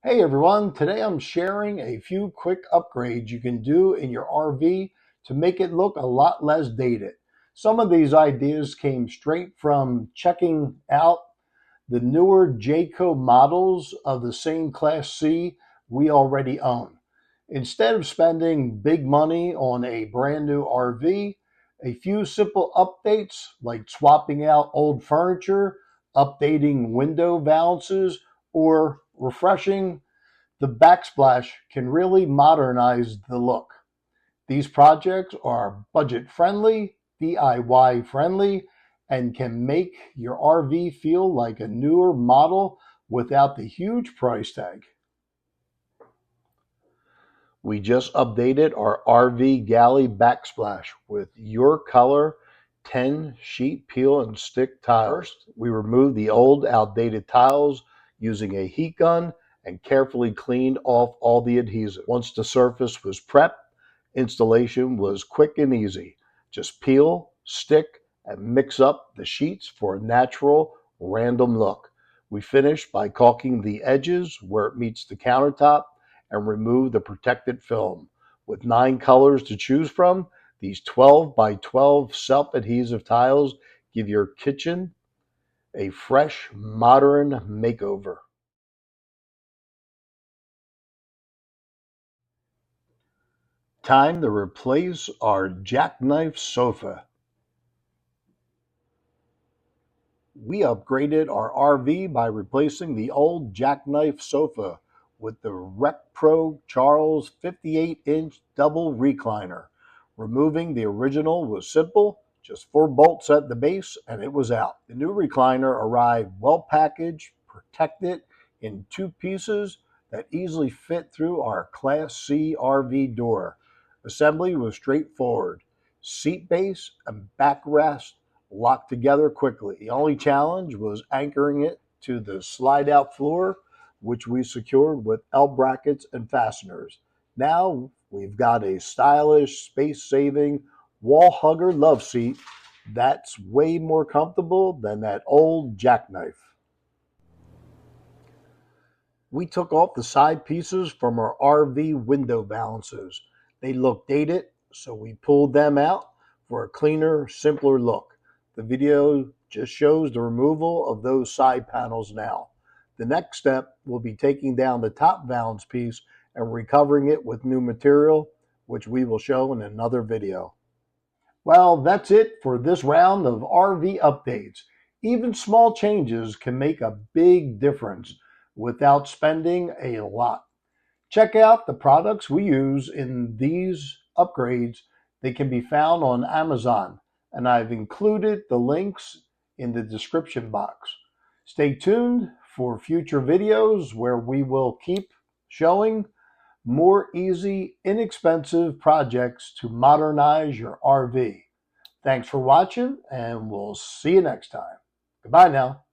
Hey everyone, today I'm sharing a few quick upgrades you can do in your RV to make it look a lot less dated. Some of these ideas came straight from checking out the newer Jayco models of the same Class C we already own. Instead of spending big money on a brand new RV, a few simple updates like swapping out old furniture, updating window valances, or refreshing the Backsplash can really modernize the look. These projects are budget friendly, DIY friendly, and can make your RV feel like a newer model without the huge price tag. We just updated our RV galley backsplash with URCOLOR 10 sheet peel and stick tiles. First, we removed the old outdated tiles using a heat gun and carefully cleaned off all the adhesive. Once the surface was prepped, installation was quick and easy. Just peel, stick, and mix up the sheets for a natural, random look. We finished by caulking the edges where it meets the countertop and remove the protected film. With 9 colors to choose from, these 12 by 12 self-adhesive tiles give your kitchen a fresh, modern makeover. Time to replace our jackknife sofa. We upgraded our RV by replacing the old jackknife sofa with the RecPro Charles 58-inch double recliner. Removing the original was simple, just 4 bolts at the base and it was out. The new recliner arrived well packaged, protected in 2 pieces that easily fit through our Class C RV door. Assembly was straightforward. Seat base and backrest locked together quickly. The only challenge was anchoring it to the slide out floor, which we secured with L brackets and fasteners. Now we've got a stylish, space saving wall hugger love seat that's way more comfortable than that old jackknife. We took off the side pieces from our RV window balances. They looked dated, so we pulled them out for a cleaner, simpler look. The video just shows the removal of those side panels now. The next step will be taking down the top valance piece and recovering it with new material, which we will show in another video. Well, that's it for this round of RV updates. Even small changes can make a big difference without spending a lot. Check out the products we use in these upgrades. They can be found on Amazon, and I've included the links in the description box. Stay tuned for future videos where we will keep showing more easy, inexpensive projects to modernize your RV. Thanks for watching, and we'll see you next time. Goodbye now.